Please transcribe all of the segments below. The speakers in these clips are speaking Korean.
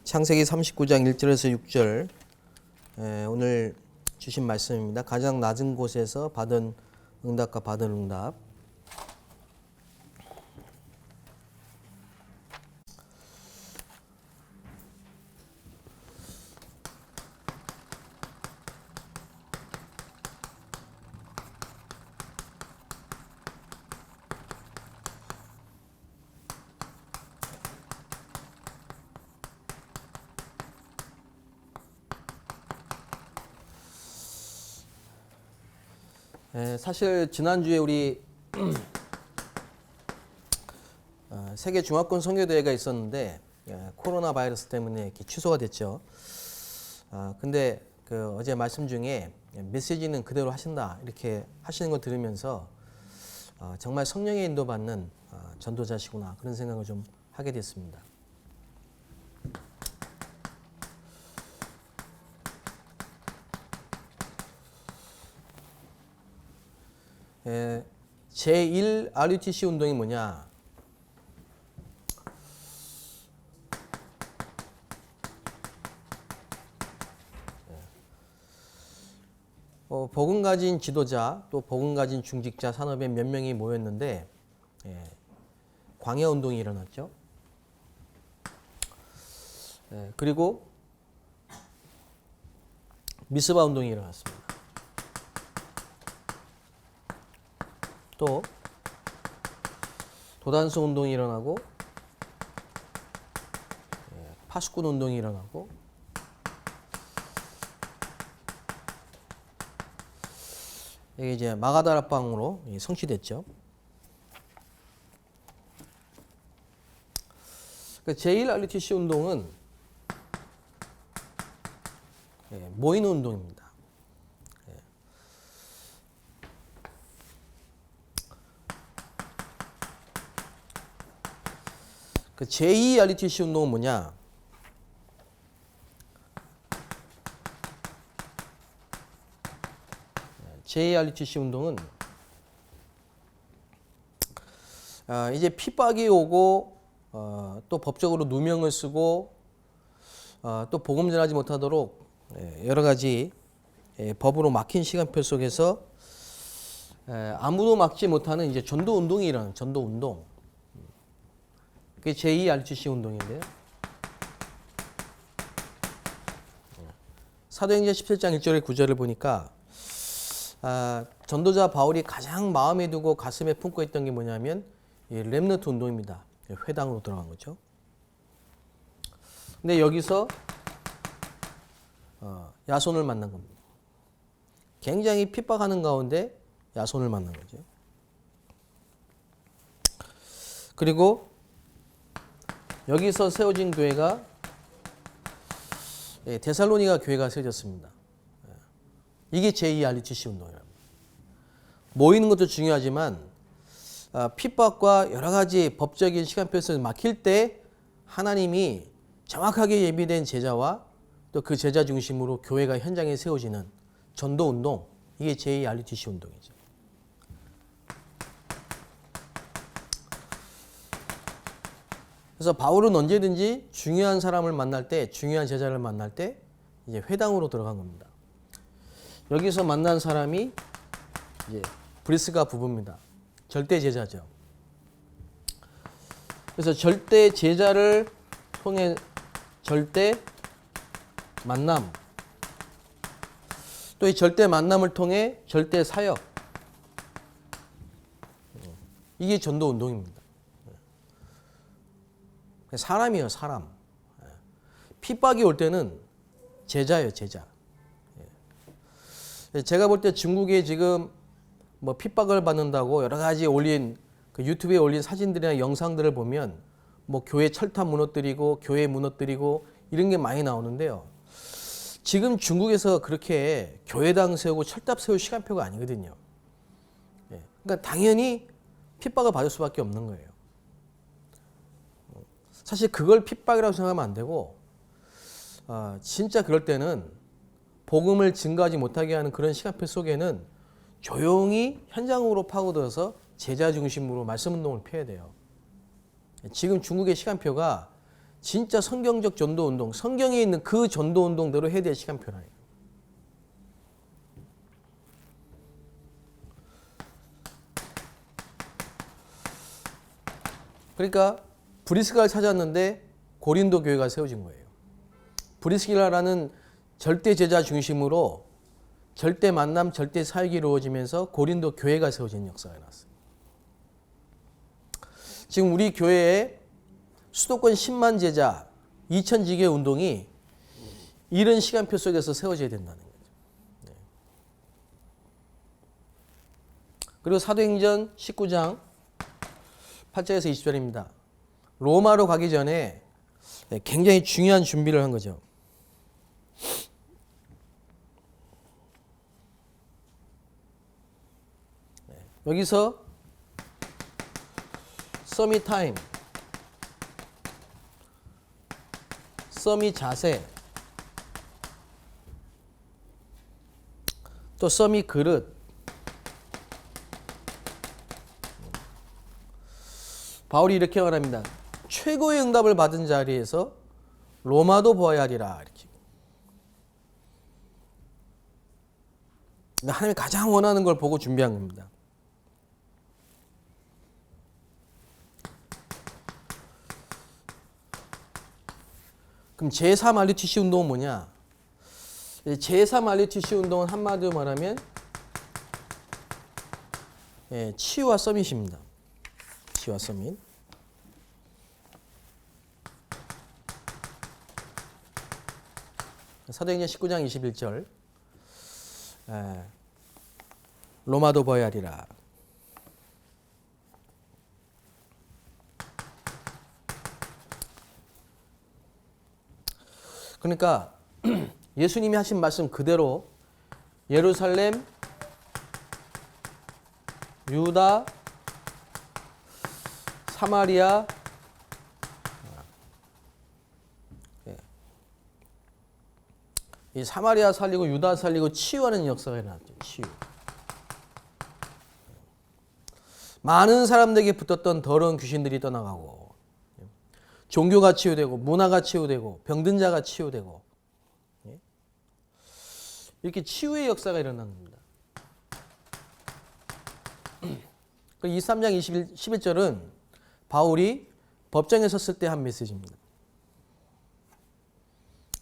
창세기 39장 1절에서 6절 오늘 주신 말씀입니다. 가장 낮은 곳에서 받은 응답과 받은 응답. 사실 지난주에 우리 세계 중화권 선교대회가 있었는데 코로나 바이러스 때문에 이렇게 취소가 됐죠. 근데 그 어제 말씀 중에 메시지는 그대로 하신다 이렇게 하시는 거 들으면서 정말 성령의 인도받는 전도자시구나 그런 생각을 좀 하게 됐습니다. 제1 RUTC 운동이 뭐냐? 복음 가진 지도자 또 복음 가진 중직자 산업에 몇 명이 모였는데 광야 운동이 일어났죠. 그리고 미스바 운동이 일어났습니다. 또 도단성 운동이 일어나고 파수꾼 운동이 일어나고 이게 이제 마가다락방으로 성취됐죠. 제1 RUTC 운동은 모이는 운동입니다. 그 제2 RUTC 운동은 뭐냐? 제2 RUTC 운동은 이제 핍박이 오고 또 법적으로 누명을 쓰고 또 복음 전하지 못하도록 여러 가지 법으로 막힌 시간표 속에서 아무도 막지 못하는 이제 전도 운동이 일어나는 전도 운동. 그게 제2 RUTC 운동인데요. 사도행전 17장 1절의 9절을 보니까 전도자 바울이 가장 마음에 두고 가슴에 품고 있던 게 뭐냐면 이 렘넌트 운동입니다. 회당으로 들어간 거죠. 근데 여기서 야손을 만난 겁니다. 굉장히 핍박하는 가운데 야손을 만난 거죠. 그리고 여기서 세워진 교회가 데살로니가 교회가 세워졌습니다. 이게 제2 RUTC 운동이랍니다. 모이는 것도 중요하지만 핍박과 여러 가지 법적인 시간표에서 막힐 때 하나님이 정확하게 예비된 제자와 또 그 제자 중심으로 교회가 현장에 세워지는 전도 운동, 이게 제2 RUTC 운동이죠. 그래서 바울은 언제든지 중요한 사람을 만날 때, 중요한 제자를 만날 때 이제 회당으로 들어간 겁니다. 여기서 만난 사람이 이제 브리스가 부부입니다. 절대 제자죠. 그래서 절대 제자를 통해 절대 만남, 또 이 절대 만남을 통해 절대 사역, 이게 전도 운동입니다. 사람이에요, 사람. 핍박이 올 때는 제자예요, 제자. 제가 볼 때 중국에 지금 뭐 핍박을 받는다고 여러 가지 올린 그 유튜브에 올린 사진들이나 영상들을 보면 뭐 교회 철탑 무너뜨리고 교회 무너뜨리고 이런 게 많이 나오는데요. 지금 중국에서 그렇게 교회당 세우고 철탑 세울 시간표가 아니거든요. 그러니까 당연히 핍박을 받을 수밖에 없는 거예요. 사실 그걸 핍박이라고 생각하면 안 되고 진짜 그럴 때는 복음을 증거하지 못하게 하는 그런 시간표 속에는 조용히 현장으로 파고들어서 제자 중심으로 말씀 운동을 펴야 돼요. 지금 중국의 시간표가 진짜 성경적 전도운동, 성경에 있는 그 전도운동대로 해야 될 시간표라니까. 그러니까 브리스가를 찾았는데 고린도 교회가 세워진 거예요. 브리스길라라는 절대 제자 중심으로 절대 만남, 절대 사역이 이루어지면서 고린도 교회가 세워진 역사가 나왔어요. 지금 우리 교회에 수도권 10만 제자 2000지교 운동이 이런 시간표 속에서 세워져야 된다는 거죠. 네. 그리고 사도행전 19장 8절에서 20절입니다. 로마로 가기 전에 굉장히 중요한 준비를 한 거죠. 여기서 서밋 타임, 서밋 자세, 또 서밋 그릇, 바울이 이렇게 말합니다. 최고의 응답을 받은 자리에서 로마도 보아야 하리라. 이렇게. 하나님이 가장 원하는 걸 보고 준비한 겁니다. 그럼 제3 RUTC 운동은 뭐냐? 제3 RUTC 운동은 한마디로 말하면 치유와 서밋입니다. 치유와 서밋. 사도행전 19장 21절 로마도 보아야 하리라. 그러니까 예수님이 하신 말씀 그대로 예루살렘, 유다, 사마리아, 이 사마리아 살리고 유다 살리고 치유하는 역사가 일어났죠. 치유. 많은 사람들에게 붙었던 더러운 귀신들이 떠나가고, 종교가 치유되고, 문화가 치유되고, 병든 자가 치유되고, 이렇게 치유의 역사가 일어난 겁니다. 23장 11절은 바울이 법정에 섰을 때 한 메시지입니다.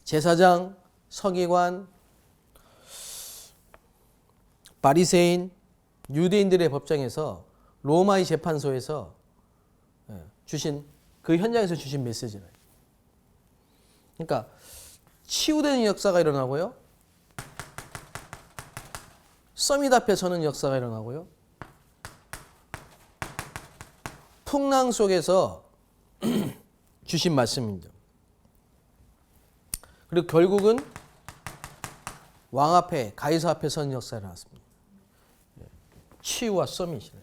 제사장, 서기관, 바리새인, 유대인들의 법정에서 로마의 재판소에서 주신 그 현장에서 주신 메시지를. 그러니까 치유되는 역사가 일어나고요. 서밋 앞에 서는 역사가 일어나고요. 풍랑 속에서 주신 말씀입니다. 그리고 결국은 왕 앞에, 가이사 앞에 서는 역사가 일어났습니다. 치유와 서밋이래.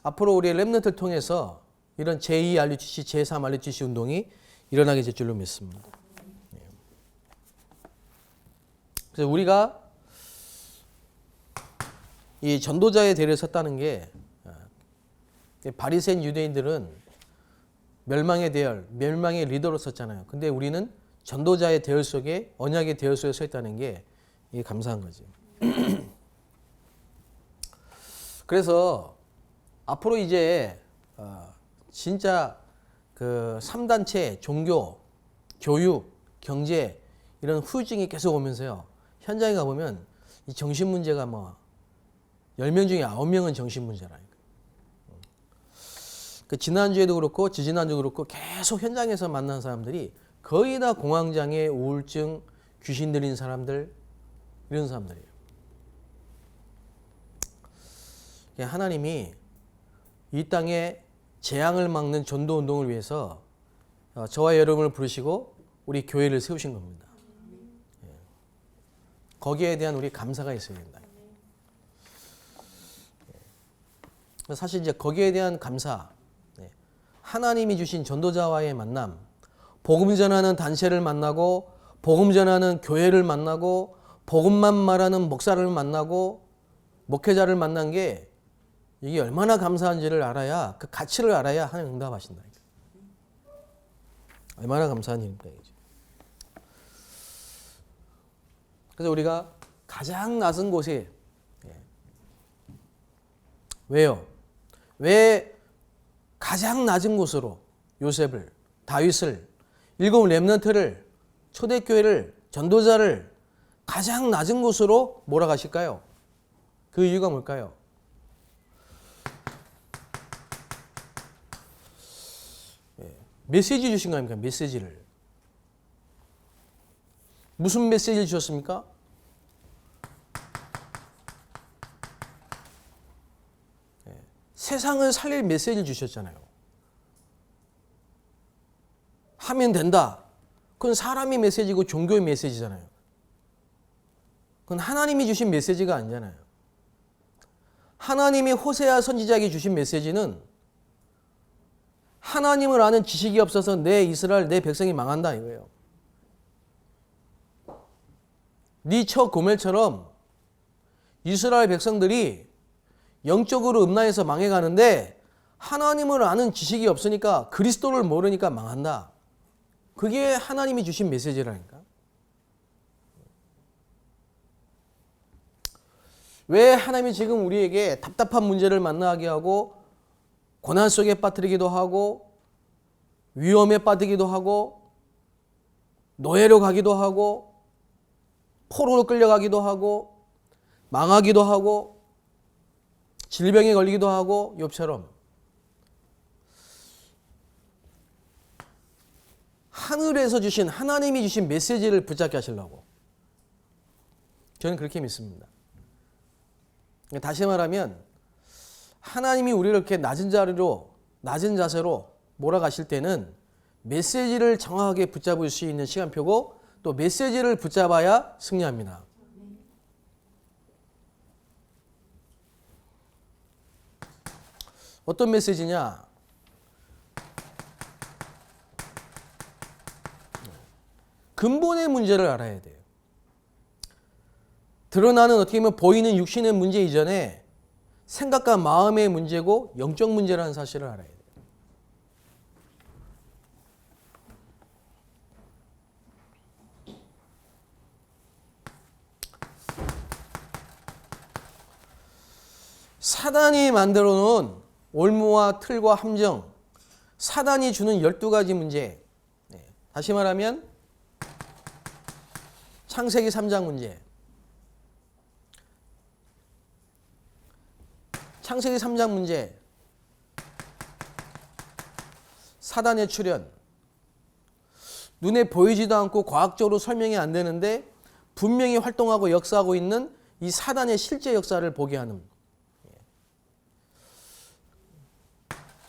앞으로 우리의 렘넌트를 통해서 이런 제2 RUTC, 제3 RUTC 운동이 일어나게 될 줄로 믿습니다. 그래서 우리가 이 전도자의 대를 섰다는 게 바리새인 유대인들은 멸망의 대열, 멸망의 리더로 섰잖아요. 근데 우리는 전도자의 대열 속에, 언약의 대열 속에 서 있다는 게 이게 감사한 거지. 그래서 앞으로 이제 진짜 그 3단체, 종교, 교육, 경제 이런 후유증이 계속 오면서요. 현장에 가보면 이 정신 문제가 뭐 10명 중에 9명은 정신 문제라니까. 그 지난주에도 그렇고 지지난주도 그렇고 계속 현장에서 만난 사람들이 거의 다 공황장애, 우울증, 귀신 들린 사람들 이런 사람들이에요. 하나님이 이 땅에 재앙을 막는 전도 운동을 위해서 저와 여러분을 부르시고 우리 교회를 세우신 겁니다. 거기에 대한 우리 감사가 있어야 된다. 사실 이제 거기에 대한 감사, 하나님이 주신 전도자와의 만남, 복음 전하는 단체를 만나고 복음 전하는 교회를 만나고 복음만 말하는 목사를 만나고 목회자를 만난 게 이게 얼마나 감사한지를 알아야, 그 가치를 알아야 하나님 응답하신다. 얼마나 감사한 일입니까, 이제. 그래서 우리가 가장 낮은 곳에, 왜요? 왜 가장 낮은 곳으로 요셉을, 다윗을, 일곱 렘넌트를, 초대교회를, 전도자를 가장 낮은 곳으로 몰아가실까요? 그 이유가 뭘까요? 메시지 주신 거 아닙니까? 메시지를. 무슨 메시지를 주셨습니까? 세상을 살릴 메시지를 주셨잖아요. 하면 된다. 그건 사람의 메시지고 종교의 메시지잖아요. 그건 하나님이 주신 메시지가 아니잖아요. 하나님이 호세아 선지자에게 주신 메시지는 하나님을 아는 지식이 없어서 내 이스라엘, 내 백성이 망한다 이거예요. 네 첫 고멜처럼 이스라엘 백성들이 영적으로 음란해서 망해가는데 하나님을 아는 지식이 없으니까 그리스도를 모르니까 망한다. 그게 하나님이 주신 메시지라니까. 왜 하나님이 지금 우리에게 답답한 문제를 만나게 하고 고난 속에 빠뜨리기도 하고 위험에 빠뜨리기도 하고 노예로 가기도 하고 포로로 끌려가기도 하고 망하기도 하고 질병에 걸리기도 하고 욥처럼 하늘에서 주신 하나님이 주신 메시지를 붙잡게 하시려고 저는 그렇게 믿습니다. 다시 말하면 하나님이 우리를 이렇게 낮은 자세로 몰아가실 때는 메시지를 정확하게 붙잡을 수 있는 시간표고 또 메시지를 붙잡아야 승리합니다. 어떤 메시지냐? 근본의 문제를 알아야 돼요. 드러나는 어떻게 보면 보이는 육신의 문제 이전에 생각과 마음의 문제고 영적 문제라는 사실을 알아야 돼요. 사단이 만들어 놓은 올무와 틀과 함정, 사단이 주는 12가지 문제. 다시 말하면 창세기 3장 문제. 창세기 3장 문제. 사단의 출현. 눈에 보이지도 않고 과학적으로 설명이 안 되는데 분명히 활동하고 역사하고 있는 이 사단의 실제 역사를 보게 하는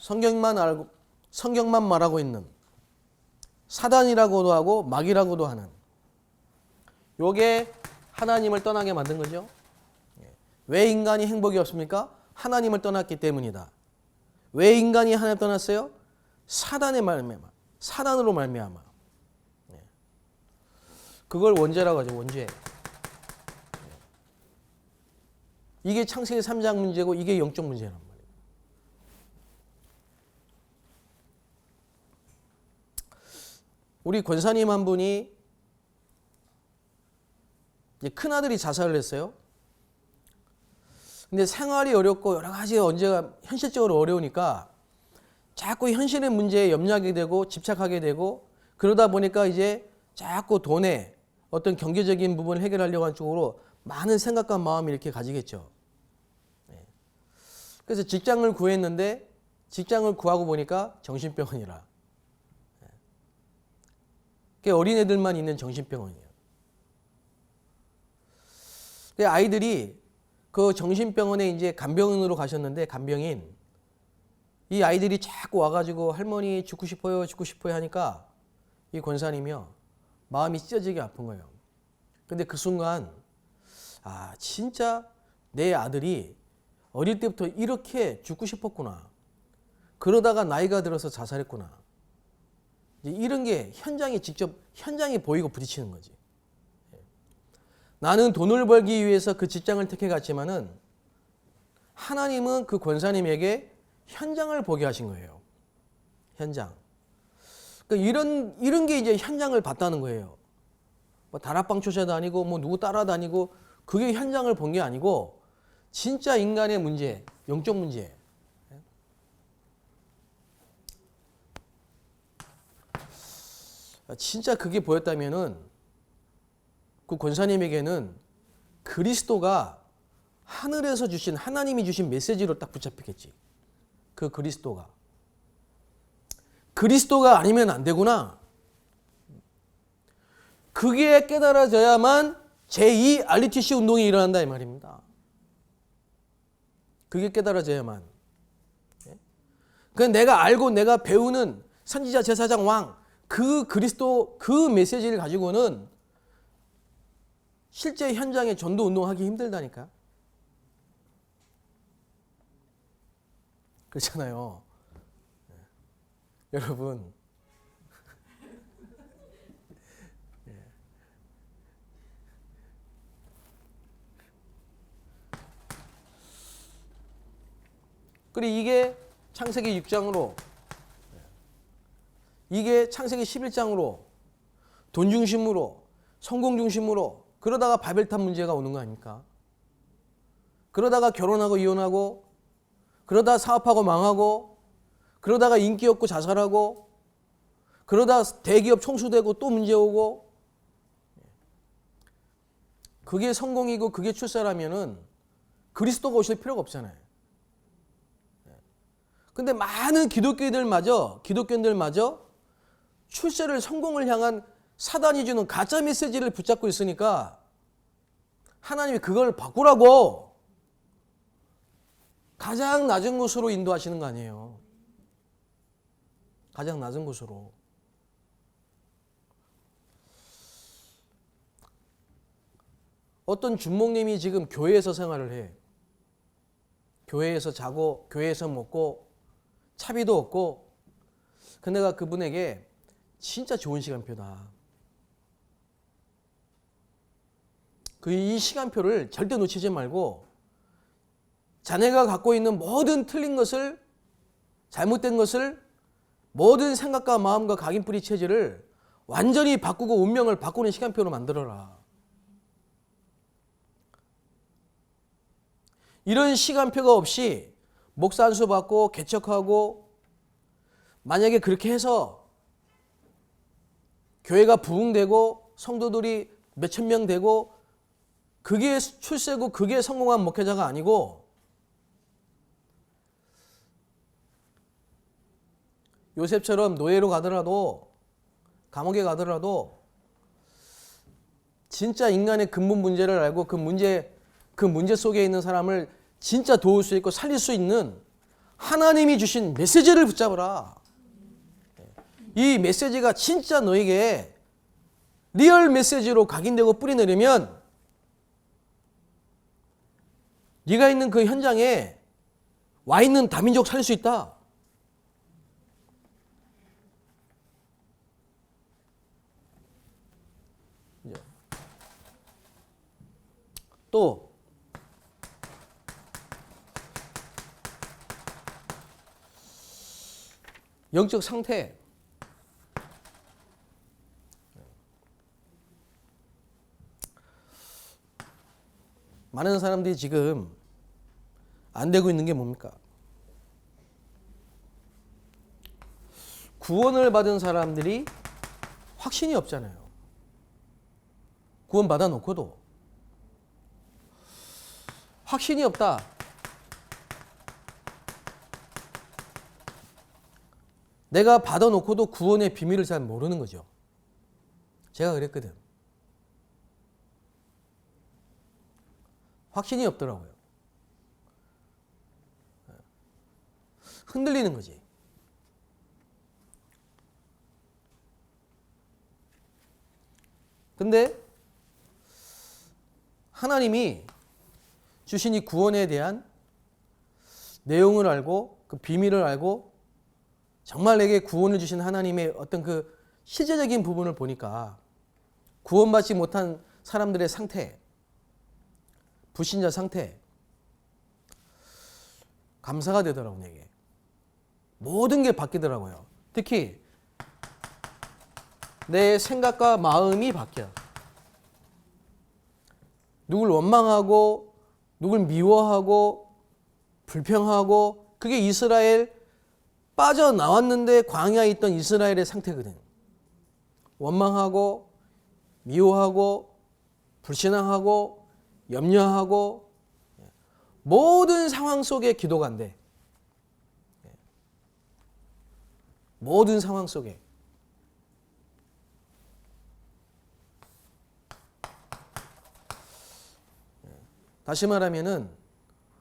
성경만 말하고 있는 사단이라고도 하고 마귀라고도 하는 요게 하나님을 떠나게 만든 거죠. 왜 인간이 행복이 없습니까? 하나님을 떠났기 때문이다. 왜 인간이 하나님을 떠났어요? 사단으로 말미암아. 그걸 원죄라고 하죠. 원죄. 이게 창세기 3장 문제고 이게 영적 문제란 말이에요. 우리 권사님 한 분이 큰아들이 자살을 했어요. 근데 생활이 어렵고 여러 가지 언제가 현실적으로 어려우니까 자꾸 현실의 문제에 염려하게 되고 집착하게 되고 그러다 보니까 이제 자꾸 돈에 어떤 경제적인 부분을 해결하려고 하는 쪽으로 많은 생각과 마음이 이렇게 가지겠죠. 그래서 직장을 구했는데 직장을 구하고 보니까 정신병원이라. 그게 어린애들만 있는 정신병원이에요. 아이들이 그 정신병원에 이제 간병인으로 가셨는데 간병인 이 아이들이 자꾸 와가지고 할머니 죽고 싶어요 하니까 이 권사님이요 마음이 찢어지게 아픈 거예요. 근데 그 순간 아 진짜 내 아들이 어릴 때부터 이렇게 죽고 싶었구나. 그러다가 나이가 들어서 자살했구나. 이런 게 현장에 보이고 부딪히는 거지. 나는 돈을 벌기 위해서 그 직장을 택해 갔지만은 하나님은 그 권사님에게 현장을 보게 하신 거예요. 현장. 그러니까 이런 게 이제 현장을 봤다는 거예요. 뭐 다락방 쫓아다니고 뭐 누구 따라다니고 그게 현장을 본 게 아니고 진짜 인간의 문제, 영적 문제. 진짜 그게 보였다면은 그 권사님에게는 그리스도가 하늘에서 주신 하나님이 주신 메시지로 딱 붙잡히겠지. 그 그리스도가 아니면 안 되구나. 그게 깨달아져야만 제2 RUTC 운동이 일어난다 이 말입니다. 그게 깨달아져야만. 그러니까 내가 알고 내가 배우는 선지자, 제사장, 왕 그 그리스도 그 메시지를 가지고는 실제 현장에 전도 운동하기 힘들다니까. 그렇잖아요. 여러분. 그리고 이게 창세기 6장으로 이게 창세기 11장으로 돈 중심으로 성공 중심으로 그러다가 바벨탑 문제가 오는 거 아닙니까? 그러다가 결혼하고 이혼하고 그러다 사업하고 망하고 그러다가 인기 없고 자살하고 그러다 대기업 총수되고 또 문제 오고 그게 성공이고 그게 출세라면은 그리스도가 오실 필요가 없잖아요. 근데 많은 기독교인들마저 출세를 성공을 향한 사단이 주는 가짜 메시지를 붙잡고 있으니까 하나님이 그걸 바꾸라고 가장 낮은 곳으로 인도하시는 거 아니에요. 가장 낮은 곳으로. 어떤 준목님이 지금 교회에서 생활을 해. 교회에서 자고 교회에서 먹고 차비도 없고 근데 내가 그분에게 진짜 좋은 시간표다. 이 시간표를 절대 놓치지 말고 자네가 갖고 있는 모든 틀린 것을 잘못된 것을 모든 생각과 마음과 각인뿌리 체질을 완전히 바꾸고 운명을 바꾸는 시간표로 만들어라. 이런 시간표가 없이 목사 안수 받고 개척하고 만약에 그렇게 해서 교회가 부흥되고 성도들이 몇천 명 되고 그게 출세고 그게 성공한 목회자가 아니고 요셉처럼 노예로 가더라도 감옥에 가더라도 진짜 인간의 근본 문제를 알고 그 문제 속에 있는 사람을 진짜 도울 수 있고 살릴 수 있는 하나님이 주신 메시지를 붙잡으라. 이 메시지가 진짜 너에게 리얼 메시지로 각인되고 뿌리내리면 네가 있는 그 현장에 와 있는 다민족 살릴 수 있다. 또 영적 상태. 많은 사람들이 지금 안 되고 있는 게 뭡니까? 구원을 받은 사람들이 확신이 없잖아요. 구원 받아 놓고도 확신이 없다. 내가 받아 놓고도 구원의 비밀을 잘 모르는 거죠. 제가 그랬거든. 확신이 없더라고요. 흔들리는 거지. 근데 하나님이 주신 이 구원에 대한 내용을 알고 그 비밀을 알고 정말 내게 구원을 주신 하나님의 어떤 그 실제적인 부분을 보니까 구원받지 못한 사람들의 상태, 불신자 상태, 감사가 되더라고요, 내게. 모든 게 바뀌더라고요. 특히 내 생각과 마음이 바뀌어. 누굴 원망하고 누굴 미워하고 불평하고 그게 이스라엘 빠져나왔는데 광야에 있던 이스라엘의 상태거든. 원망하고 미워하고 불신앙하고 염려하고 모든 상황 속에 기도가 안 돼. 모든 상황 속에. 다시 말하면은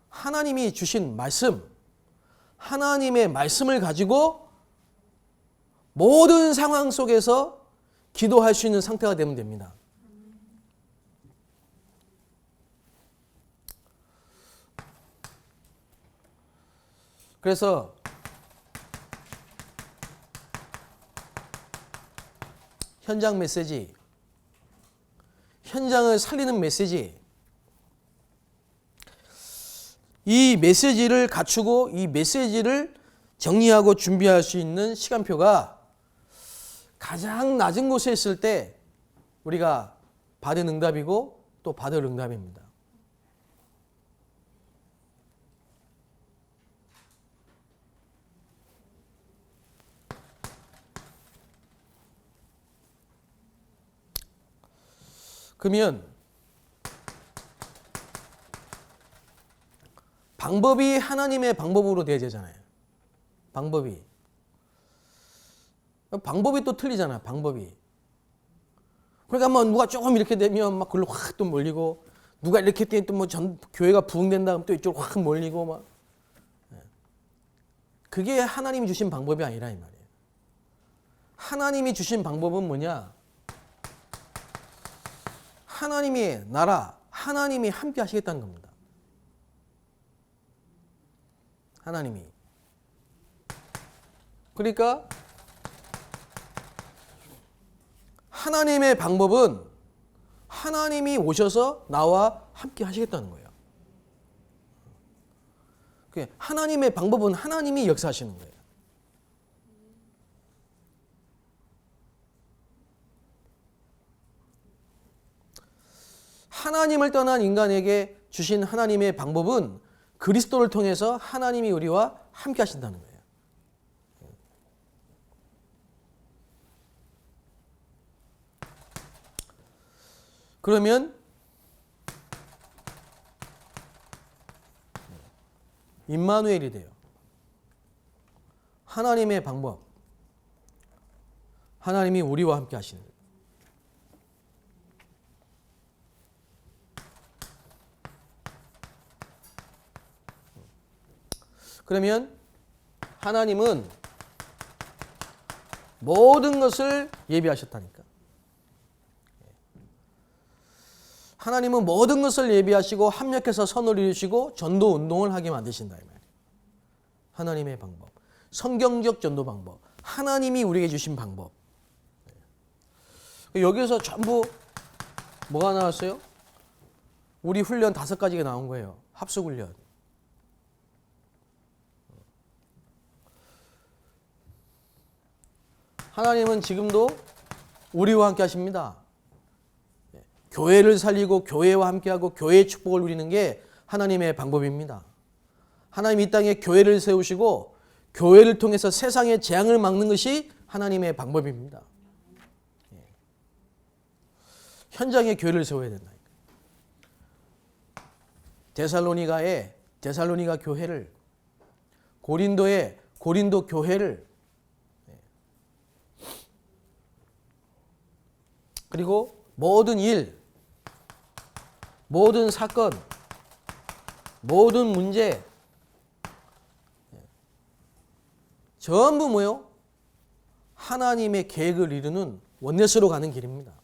하나님이 주신 말씀, 하나님의 말씀을 가지고 모든 상황 속에서 기도할 수 있는 상태가 되면 됩니다. 그래서 현장 메시지, 현장을 살리는 메시지, 이 메시지를 갖추고 이 메시지를 정리하고 준비할 수 있는 시간표가 가장 낮은 곳에 있을 때 우리가 받은 응답이고 또 받을 응답입니다. 그러면 방법이 하나님의 방법으로 되어지잖아요. 방법이 또 틀리잖아요. 방법이. 그러니까 뭐 누가 조금 이렇게 되면 막 글로 확 또 몰리고, 누가 이렇게 되면 또 뭐 교회가 부흥된다 하면 또 이쪽으로 확 몰리고 막. 그게 하나님이 주신 방법이 아니라 이 말이에요. 하나님이 주신 방법은 뭐냐? 하나님의 나라, 하나님이 함께 하시겠다는 겁니다. 하나님이. 그러니까 하나님의 방법은 하나님이 오셔서 나와 함께 하시겠다는 거예요. 하나님의 방법은 하나님이 역사하시는 거예요. 하나님을 떠난 인간에게 주신 하나님의 방법은 그리스도를 통해서 하나님이 우리와 함께 하신다는 거예요. 그러면 임마누엘이 돼요. 하나님의 방법. 하나님이 우리와 함께 하시는 거예요. 그러면 하나님은 모든 것을 예비하셨다니까. 하나님은 모든 것을 예비하시고 합력해서 선을 이루시고 전도 운동을 하게 만드신다 이 말이에요. 하나님의 방법, 성경적 전도 방법, 하나님이 우리에게 주신 방법. 여기서 전부 뭐가 나왔어요? 우리 훈련 5가지가 나온 거예요. 합숙 훈련. 하나님은 지금도 우리와 함께 하십니다. 교회를 살리고 교회와 함께하고 교회의 축복을 누리는 게 하나님의 방법입니다. 하나님 이 땅에 교회를 세우시고 교회를 통해서 세상의 재앙을 막는 것이 하나님의 방법입니다. 현장에 교회를 세워야 된다. 데살로니가 교회를, 고린도의 고린도 교회를, 그리고 모든 일, 모든 사건, 모든 문제 전부 뭐요? 하나님의 계획을 이루는 원내스로 가는 길입니다.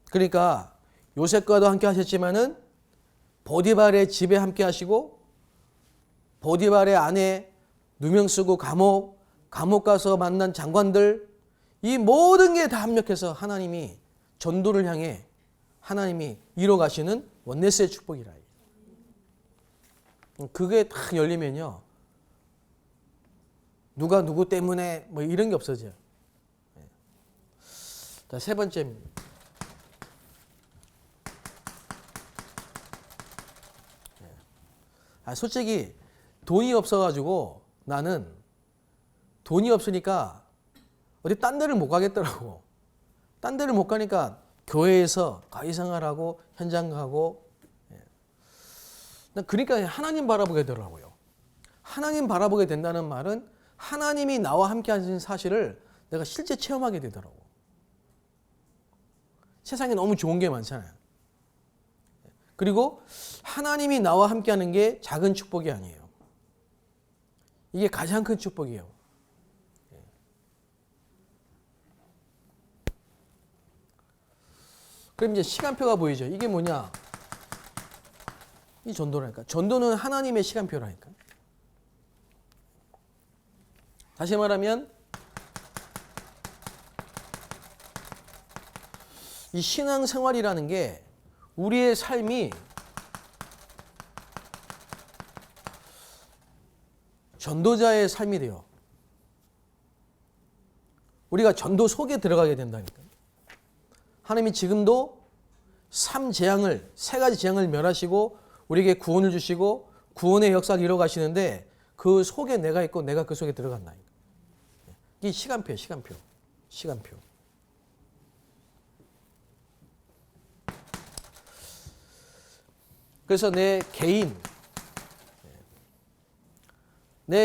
그러니까 요셉과도 함께 하셨지만은 보디발의 집에 함께 하시고, 보디발의 아내 누명 쓰고 감옥 가서 만난 장관들, 이 모든 게 다 합력해서 하나님이 전도를 향해 하나님이 이뤄가시는 원네스의 축복이라. 그게 딱 열리면요, 누가 누구 때문에 뭐 이런 게 없어져요. 자, 세 번째입니다. 솔직히 돈이 없어가지고 나는 돈이 없으니까 어디 딴 데를 못 가겠더라고. 딴 데를 못 가니까 교회에서 가위 생활하고 현장 가고. 그러니까 하나님 바라보게 되더라고요. 하나님 바라보게 된다는 말은 하나님이 나와 함께 하신 사실을 내가 실제 체험하게 되더라고. 세상에 너무 좋은 게 많잖아요. 그리고 하나님이 나와 함께 하는 게 작은 축복이 아니에요. 이게 가장 큰 축복이에요. 그럼 이제 시간표가 보이죠. 이게 뭐냐? 이 전도라니까. 전도는 하나님의 시간표라니까. 다시 말하면 이 신앙생활이라는 게 우리의 삶이 전도자의 삶이 돼요. 우리가 전도 속에 들어가게 된다니까. 하나님이 지금도 세 가지 재앙을 멸하시고 우리에게 구원을 주시고 구원의 역사를 이뤄 가시는데 그 속에 내가 있고 내가 그 속에 들어간다니까. 이게 시간표예요, 시간표. 그래서 내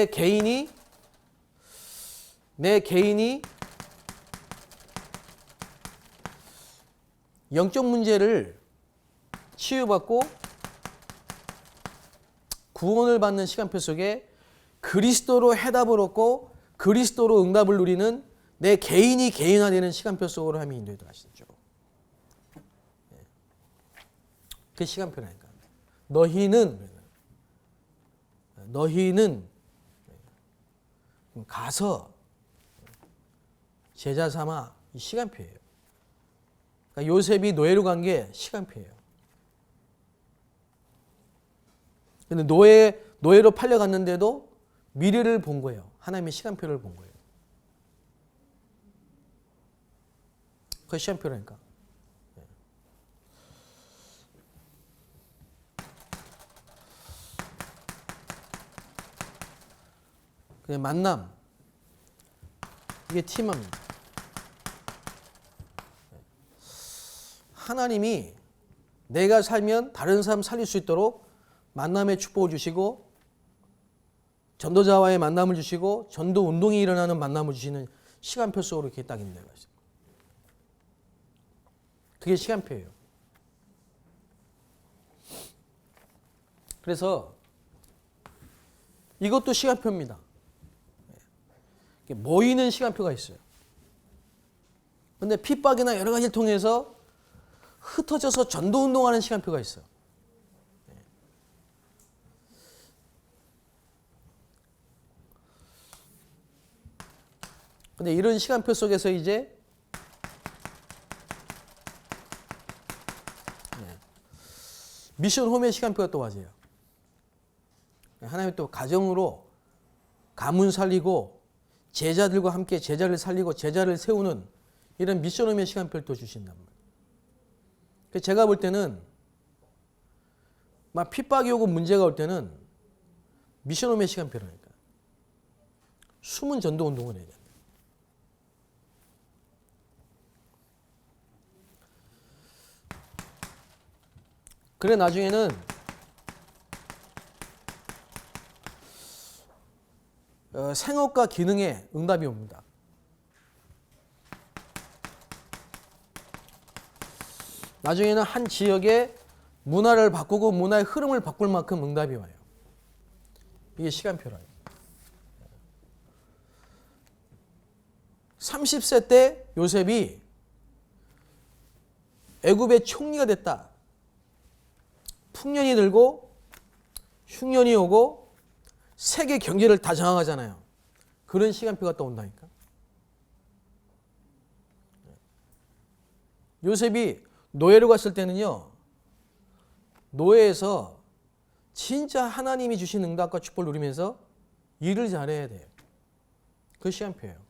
개인이 영적 문제를 치유받고 구원을 받는 시간표 속에 그리스도로 해답을 얻고 그리스도로 응답을 누리는 내 개인이 개인화되는 시간표 속으로 하나님이 인도해 들어가시죠. 그 시간표라니까. 너희는 가서 제자 삼아. 이 시간표예요. 그러니까 요셉이 노예로 간 게 시간표예요. 근데 노예로 팔려갔는데도 미래를 본 거예요. 하나님의 시간표를 본 거예요. 그 시간표라니까. 그냥 만남. 이게 팀입니다. 하나님이 내가 살면 다른 사람 살릴 수 있도록 만남의 축복을 주시고 전도자와의 만남을 주시고 전도 운동이 일어나는 만남을 주시는 시간표 속으로 이렇게 딱 있는 거죠. 그게 시간표예요. 그래서 이것도 시간표입니다. 모이는 시간표가 있어요. 그런데 핍박이나 여러 가지를 통해서 흩어져서 전도 운동하는 시간표가 있어요. 근데 이런 시간표 속에서 이제 미션 홈의 시간표가 또 맞아요. 하나님이 또 가정으로 가문 살리고 제자들과 함께 제자를 살리고 제자를 세우는 이런 미션 홈의 시간표를 또 주신단 말이에요. 제가 볼 때는 막 핍박이 오고 문제가 올 때는 미션 홈의 시간표라니까. 숨은 전도 운동을 해야 돼요. 그래 나중에는 생업과 기능에 응답이 옵니다. 나중에는 한 지역의 문화를 바꾸고 문화의 흐름을 바꿀 만큼 응답이 와요. 이게 시간표라요. 30세 때 요셉이 애굽의 총리가 됐다. 풍년이 들고 흉년이 오고 세계 경제를 다 장악하잖아요. 그런 시간표가 떠온다니까. 요셉이 노예로 갔을 때는요. 노예에서 진짜 하나님이 주신 응답과 축복을 누리면서 일을 잘해야 돼요. 그 시간표예요.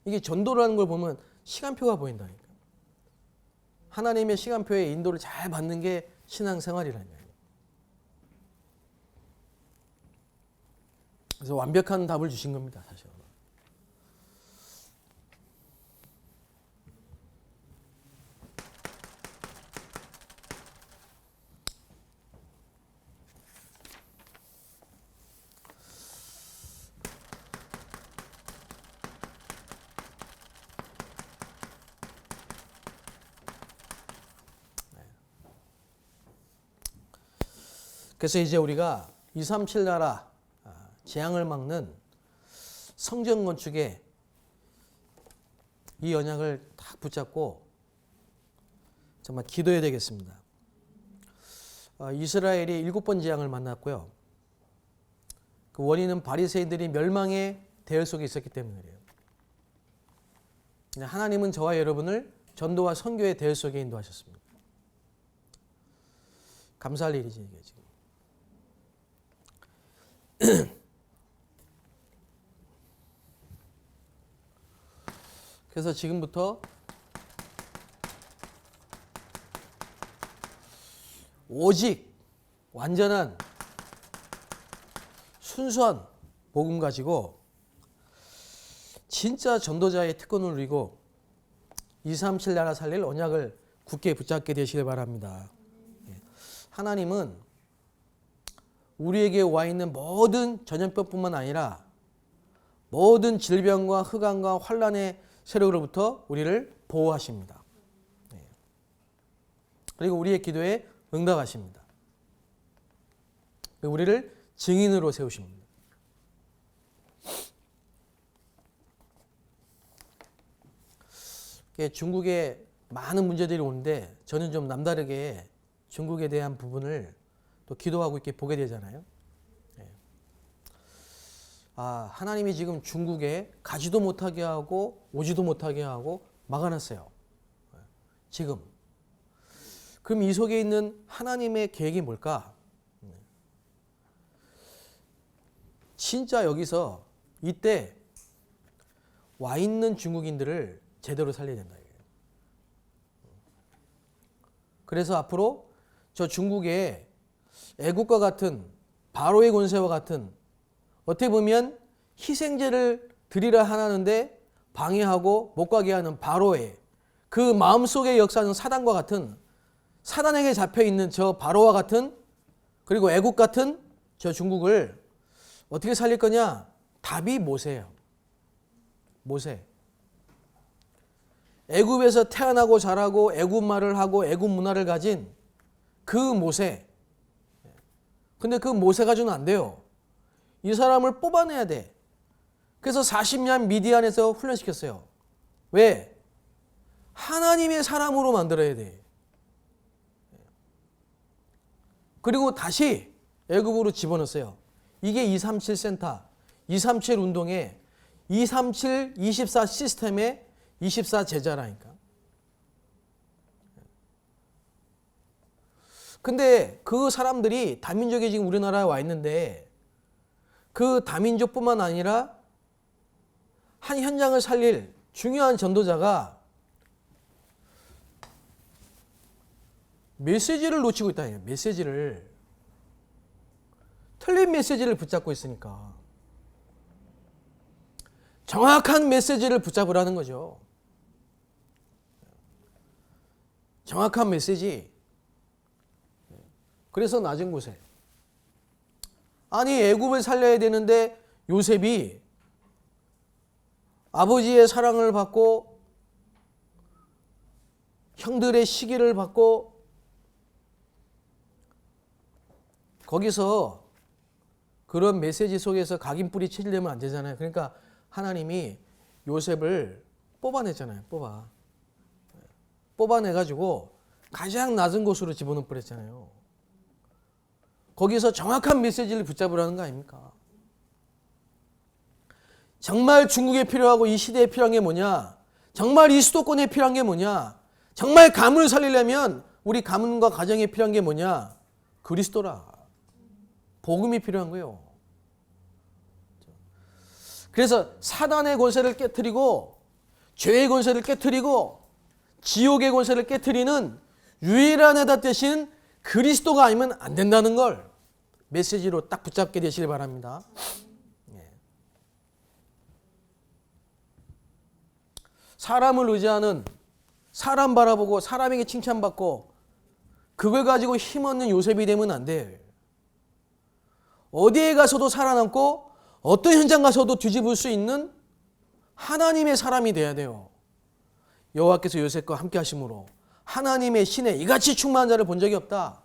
이게 전도라는 걸 보면 시간표가 보인다니까. 하나님의 시간표에 인도를 잘 받는 게 신앙생활이라는 거예요. 그래서 완벽한 답을 주신 겁니다, 사실. 그래서 이제 우리가 237 나라 재앙을 막는 성전 건축에 이 언약을 딱 붙잡고 정말 기도해야 되겠습니다. 이스라엘이 7번 재앙을 만났고요. 그 원인은 바리새인들이 멸망의 대열 속에 있었기 때문에 그래요. 하나님은 저와 여러분을 전도와 선교의 대열 속에 인도하셨습니다. 감사할 일이지 이게 지금. 그래서 지금부터 오직 완전한 순수한 복음 가지고 진짜 전도자의 특권을 누리고 237 나라 살릴 언약을 굳게 붙잡게 되시길 바랍니다. 하나님은 우리에게 와 있는 모든 전염병뿐만 아니라 모든 질병과 흑암과 환난의 세력으로부터 우리를 보호하십니다. 그리고 우리의 기도에 응답하십니다. 우리를 증인으로 세우십니다. 중국에 많은 문제들이 오는데 저는 좀 남다르게 중국에 대한 부분을 또 기도하고 이렇게 보게 되잖아요. 하나님이 지금 중국에 가지도 못하게 하고 오지도 못하게 하고 막아놨어요. 지금. 그럼 이 속에 있는 하나님의 계획이 뭘까? 진짜 여기서 이때 와 있는 중국인들을 제대로 살려야 된다. 그래서 앞으로 저 중국에 애국과 같은 바로의 권세와 같은 어떻게 보면 희생제를 드리라 하는데 방해하고 못 가게 하는 바로의 그 마음속의 역사는 사단과 같은 사단에게 잡혀있는 저 바로와 같은 그리고 애국 같은 저 중국을 어떻게 살릴 거냐? 답이 모세예요. 모세. 애굽에서 태어나고 자라고 애굽 말을 하고 애굽 문화를 가진 그 모세. 근데 그 모세 가지고는 안 돼요. 이 사람을 뽑아내야 돼. 그래서 40년 미디안에서 훈련시켰어요. 왜? 하나님의 사람으로 만들어야 돼. 그리고 다시 애굽으로 집어넣었어요. 이게 237 센터, 237 운동의 237, 24 시스템의 24 제자라니까. 근데 그 사람들이 다민족이 지금 우리나라에 와 있는데 그 다민족뿐만 아니라 한 현장을 살릴 중요한 전도자가 메시지를 놓치고 있다. 메시지를. 틀린 메시지를 붙잡고 있으니까. 정확한 메시지를 붙잡으라는 거죠. 정확한 메시지. 그래서 낮은 곳에. 아니 애굽을 살려야 되는데 요셉이 아버지의 사랑을 받고 형들의 시기를 받고 거기서 그런 메시지 속에서 각인뿌리 치려면 안 되잖아요. 그러니까 하나님이 요셉을 뽑아냈잖아요. 뽑아내가지고 가장 낮은 곳으로 집어넣어 버렸잖아요. 거기서 정확한 메시지를 붙잡으라는 거 아닙니까? 정말 중국에 필요하고 이 시대에 필요한 게 뭐냐? 정말 이 수도권에 필요한 게 뭐냐? 정말 가문을 살리려면 우리 가문과 가정에 필요한 게 뭐냐? 그리스도라. 복음이 필요한 거예요. 그래서 사단의 권세를 깨트리고 죄의 권세를 깨트리고 지옥의 권세를 깨트리는 유일한 해답 대신 그리스도가 아니면 안 된다는 걸 메시지로 딱 붙잡게 되시길 바랍니다. 사람을 의지하는, 사람 바라보고 사람에게 칭찬받고 그걸 가지고 힘없는 요셉이 되면 안 돼. 어디에 가서도 살아남고 어떤 현장 가서도 뒤집을 수 있는 하나님의 사람이 돼야 돼요. 여호와께서 요셉과 함께 하심으로 하나님의 신에 이같이 충만한 자를 본 적이 없다.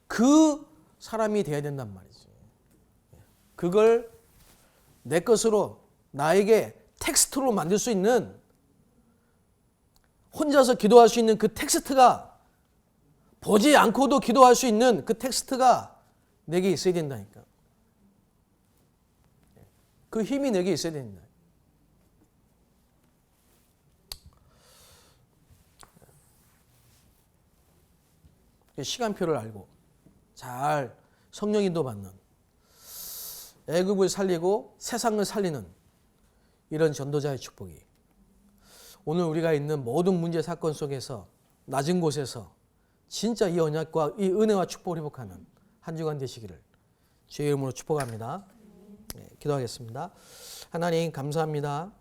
그 사람이 돼야 된단 말이지. 그걸 내 것으로 나에게 텍스트로 만들 수 있는, 혼자서 기도할 수 있는 그 텍스트가, 보지 않고도 기도할 수 있는 그 텍스트가 내게 있어야 된다니까. 그 힘이 내게 있어야 된다. 시간표를 알고 잘 성령 인도 받는, 애굽을 살리고 세상을 살리는 이런 전도자의 축복이 오늘 우리가 있는 모든 문제 사건 속에서 낮은 곳에서 진짜 이 언약과 이 은혜와 축복을 회복하는 한 주간 되시기를 주의 이름으로 축복합니다. 기도하겠습니다. 하나님 감사합니다.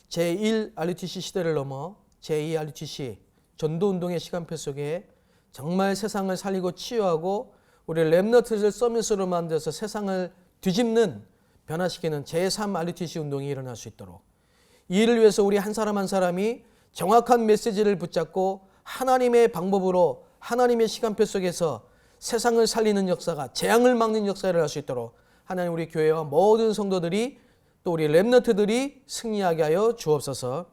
제1 RUTC 시대를 넘어 제2 RUTC 전도운동의 시간표 속에 정말 세상을 살리고 치유하고 우리 렘너트를 서밋으로 만들어서 세상을 뒤집는, 변화시키는 제3 RUTC 운동이 일어날 수 있도록, 이 일을 위해서 우리 한 사람 한 사람이 정확한 메시지를 붙잡고 하나님의 방법으로 하나님의 시간표 속에서 세상을 살리는 역사가, 재앙을 막는 역사를 할 수 있도록 하나님 우리 교회와 모든 성도들이 또 우리 렘너트들이 승리하게 하여 주옵소서.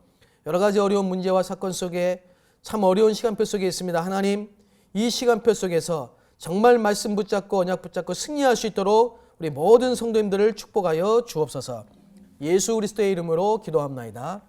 여러 가지 어려운 문제와 사건 속에 참 어려운 시간표 속에 있습니다. 하나님 이 시간표 속에서 정말 말씀 붙잡고 언약 붙잡고 승리할 수 있도록 우리 모든 성도님들을 축복하여 주옵소서. 예수 그리스도의 이름으로 기도합나이다.